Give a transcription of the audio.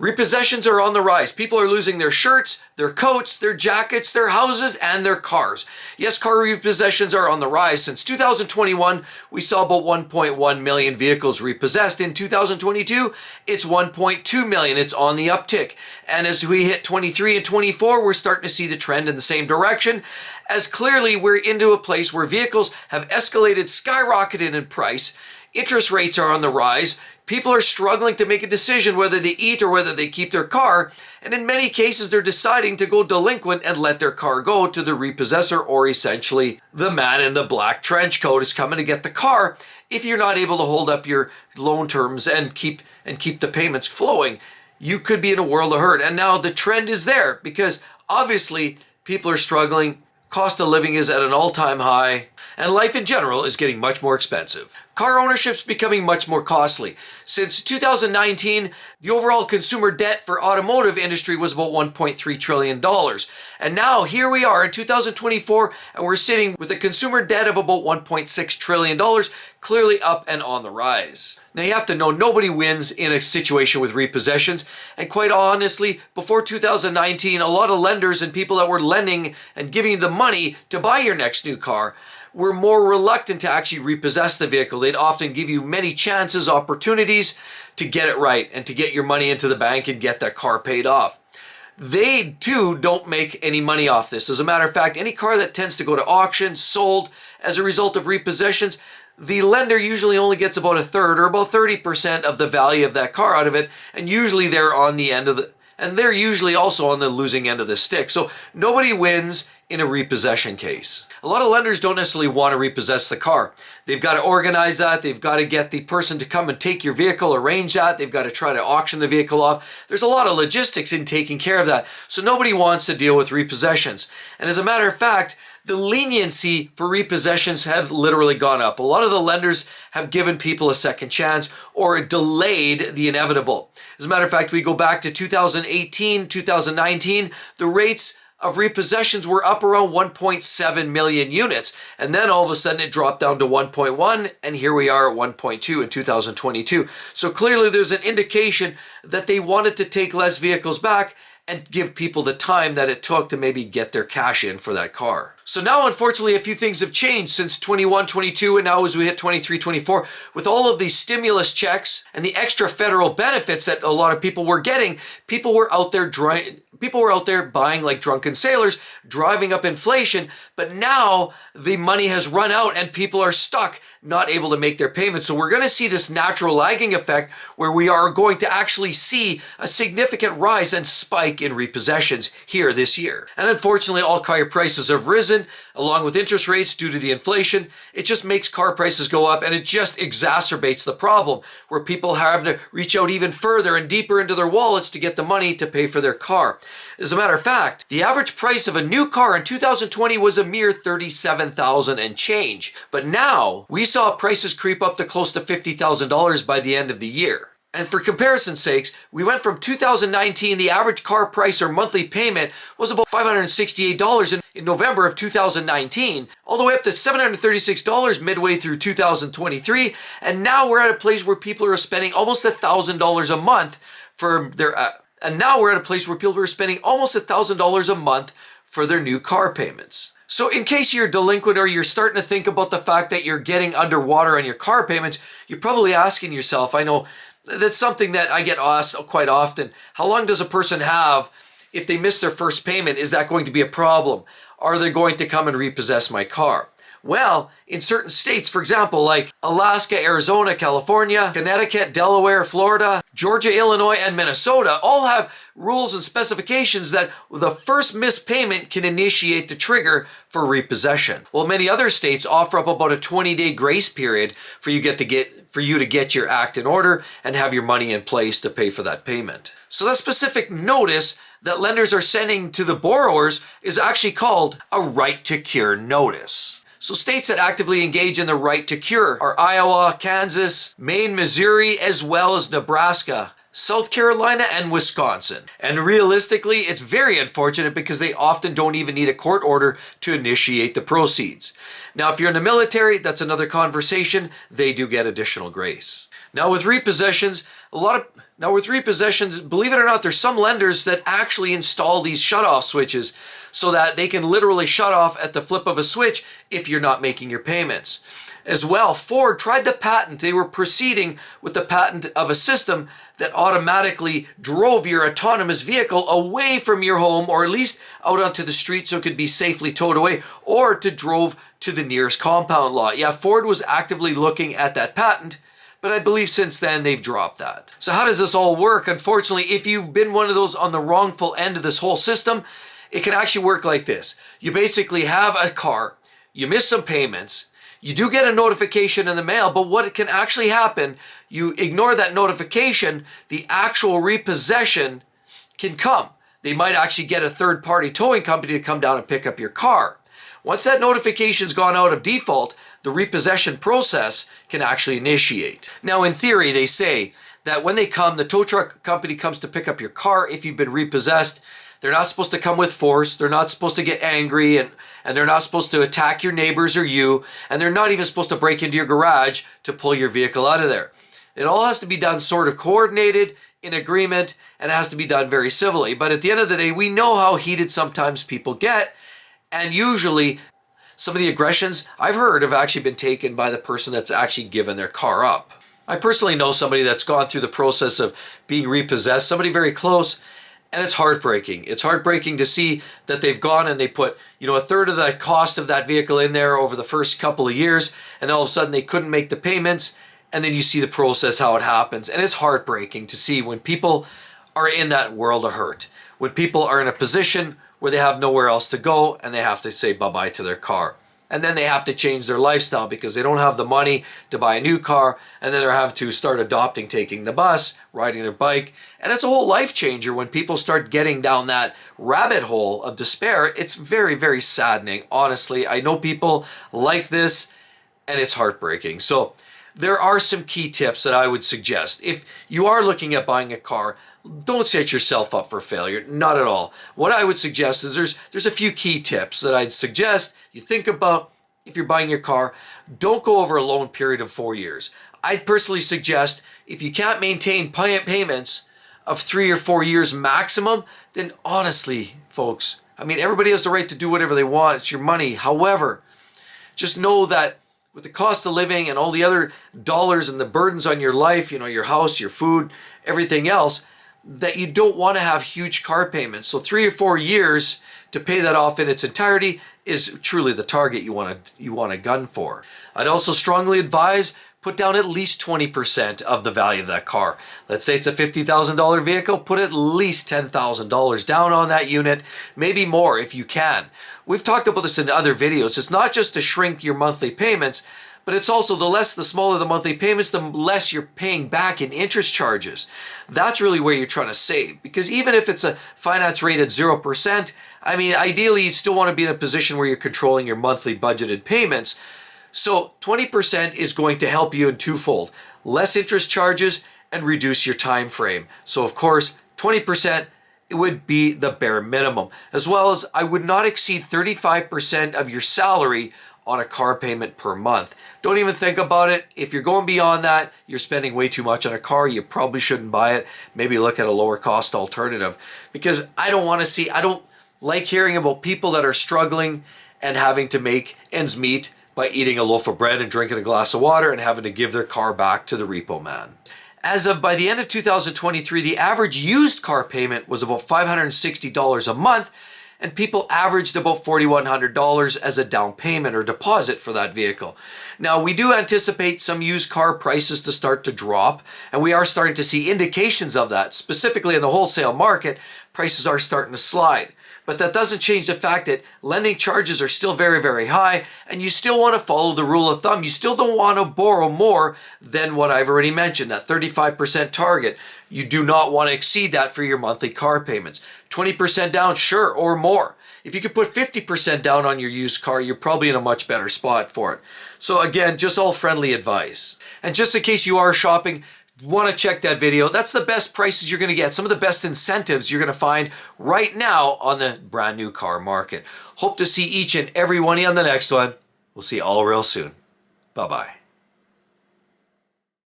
Repossessions are on the rise. People are losing their shirts, their coats, their jackets, their houses, and their cars. Yes, car repossessions are on the rise. Since 2021, we saw about 1.1 million vehicles repossessed. In 2022, it's 1.2 million. It's on the uptick. And as we hit 23 and 24, we're starting to see the trend in the same direction, as clearly we're into a place where vehicles have escalated, skyrocketed in price. Interest rates are on the rise. People are struggling to make a decision whether they eat or whether they keep their car. And in many cases, they're deciding to go delinquent and let their car go to the repossessor, or essentially the man in the black trench coat is coming to get the car if you're not able to hold up your loan terms and keep the payments flowing. You could be in a world of hurt. And now the trend is there because obviously people are struggling. Cost of living is at an all-time high, and life in general is getting much more expensive. Car ownership is becoming much more costly. Since 2019, the overall consumer debt for automotive industry was about $1.3 trillion. And now here we are in 2024, and we're sitting with a consumer debt of about $1.6 trillion, clearly up and on the rise. Now you have to know nobody wins in a situation with repossessions. And quite honestly, before 2019, a lot of lenders and people that were lending and giving you the money to buy your next new car were more reluctant to actually repossess the vehicle. They'd often give you many chances, opportunities to get it right and to get your money into the bank and get that car paid off. They too don't make any money off this. As a matter of fact, any car that tends to go to auction, sold as a result of repossessions, the lender usually only gets about a third or about 30% of the value of that car out of it, and usually they're on the end of the, and they're usually also on the losing end of the stick. So nobody wins in a repossession case. A lot of lenders don't necessarily want to repossess the car. They've got to organize that. They've got to get the person to come and take your vehicle, arrange that. They've got to try to auction the vehicle off. There's a lot of logistics in taking care of that. So nobody wants to deal with repossessions. And as a matter of fact, the leniency for repossessions have literally gone up. A lot of the lenders have given people a second chance or delayed the inevitable. As a matter of fact, we go back to 2018, 2019, the rates of repossessions were up around 1.7 million units. And then all of a sudden it dropped down to 1.1, and here we are at 1.2 in 2022. So clearly there's an indication that they wanted to take less vehicles back and give people the time that it took to maybe get their cash in for that car. So now, unfortunately, a few things have changed since 21, 22, and now as we hit 23, 24, with all of these stimulus checks and the extra federal benefits that a lot of people were getting, people were out there buying like drunken sailors, driving up inflation, but now the money has run out and people are stuck, not able to make their payments. So we're going to see this natural lagging effect where we are going to actually see a significant rise and spike in repossessions here this year. And unfortunately, all car prices have risen along with interest rates due to the inflation. It just makes car prices go up, and it just exacerbates the problem where people have to reach out even further and deeper into their wallets to get the money to pay for their car. As a matter of fact, the average price of a new car in 2020 was a mere $37,000 and change. But now we saw prices creep up to close to $50,000 by the end of the year. And for comparison's sakes, we went from 2019, the average car price or monthly payment was about $568 in November of 2019, all the way up to $736 midway through 2023. And now we're at a place where people are spending almost $1,000 a month for their, for their new car payments. So in case you're delinquent or you're starting to think about the fact that you're getting underwater on your car payments, you're probably asking yourself, I know, that's something that I get asked quite often. How long does a person have if they miss their first payment? Is that going to be a problem? Are they going to come and repossess my car? Well, in certain states, for example, like Alaska, Arizona, California, Connecticut, Delaware, Florida, Georgia, Illinois, and Minnesota all have rules and specifications that the first missed payment can initiate the trigger for repossession. Well, many other states offer up about a 20-day grace period for you to get your act in order and have your money in place to pay for that payment. So that specific notice that lenders are sending to the borrowers is actually called a right to cure notice. So states that actively engage in the right to cure are Iowa, Kansas, Maine, Missouri, as well as Nebraska, South Carolina, and Wisconsin. And realistically, it's very unfortunate because they often don't even need a court order to initiate the proceeds. Now, if you're in the military, that's another conversation. They do get additional grace. Now with repossessions, believe it or not, there's some lenders that actually install these shutoff switches so that they can literally shut off at the flip of a switch if you're not making your payments. As well, Ford tried to patent, they were proceeding with the patent of a system that automatically drove your autonomous vehicle away from your home, or at least out onto the street so it could be safely towed away, or to drove to the nearest compound lot. Yeah, Ford was actively looking at that patent, but I believe since then they've dropped that. So how does this all work? Unfortunately, if you've been one of those on the wrongful end of this whole system, it can actually work like this. You basically have a car, you miss some payments, you do get a notification in the mail, but what can actually happen, you ignore that notification, the actual repossession can come. They might actually get a third-party towing company to come down and pick up your car. Once that notification's gone out of default, the repossession process can actually initiate. Now, in theory, they say that when they come, the tow truck company comes to pick up your car if you've been repossessed. They're not supposed to come with force. They're not supposed to get angry, and they're not supposed to attack your neighbors or you, and they're not even supposed to break into your garage to pull your vehicle out of there. It all has to be done sort of coordinated, in agreement, and it has to be done very civilly. But at the end of the day, we know how heated sometimes people get, and usually some of the aggressions I've heard have actually been taken by the person that's actually given their car up. I personally know somebody that's gone through the process of being repossessed, somebody very close, and it's heartbreaking. It's heartbreaking to see that they've gone and they put, a third of the cost of that vehicle in there over the first couple of years, and all of a sudden they couldn't make the payments, and then you see the process, how it happens. And it's heartbreaking to see when people are in that world of hurt, when people are in a position where they have nowhere else to go and they have to say bye-bye to their car. And then they have to change their lifestyle because they don't have the money to buy a new car, and then they have to start adopting taking the bus, riding their bike. And it's a whole life changer when people start getting down that rabbit hole of despair. It's very, very saddening. Honestly, I know people like this, and it's heartbreaking. So there are some key tips that I would suggest. If you are looking at buying a car, don't set yourself up for failure, not at all. What I would suggest is there's a few key tips that I'd suggest you think about if you're buying your car. Don't go over a loan period of 4 years. I'd personally suggest if you can't maintain payments of 3 or 4 years maximum, then honestly, folks, everybody has the right to do whatever they want. It's your money. However, just know that with the cost of living and all the other dollars and the burdens on your life, your house, your food, everything else, that you don't want to have huge car payments. So 3 or 4 years to pay that off in its entirety is truly the target you want to gun for. I'd also strongly advise put down at least 20% of the value of that car. Let's say it's a $50,000 vehicle, put at least $10,000 down on that unit, maybe more if you can. We've talked about this in other videos. It's not just to shrink your monthly payments, but it's also the smaller the monthly payments, the less you're paying back in interest charges. That's really where you're trying to save. Because even if it's a finance rate at 0%, ideally you still want to be in a position where you're controlling your monthly budgeted payments. So 20% is going to help you in twofold: less interest charges and reduce your time frame. So of course, 20% it would be the bare minimum. As well as I would not exceed 35% of your salary on a car payment per month. Don't even think about it. If you're going beyond that, you're spending way too much on a car. You probably shouldn't buy it. Maybe look at a lower cost alternative, because I don't like hearing about people that are struggling and having to make ends meet by eating a loaf of bread and drinking a glass of water and having to give their car back to the repo man. As of by the end of 2023, the average used car payment was about $560 a month, and people averaged about $4,100 as a down payment or deposit for that vehicle. Now, we do anticipate some used car prices to start to drop, and we are starting to see indications of that. Specifically in the wholesale market, prices are starting to slide. But that doesn't change the fact that lending charges are still very, very high, and you still want to follow the rule of thumb. You still don't want to borrow more than what I've already mentioned, that 35% target. You do not want to exceed that for your monthly car payments. 20% down, sure, or more. If you could put 50% down on your used car, you're probably in a much better spot for it. So again, just all friendly advice. And just in case you are shopping, want to check that video. That's the best prices you're going to get. Some of the best incentives you're going to find right now on the brand new car market. Hope to see each and every one of you on the next one. We'll see you all real soon. Bye-bye.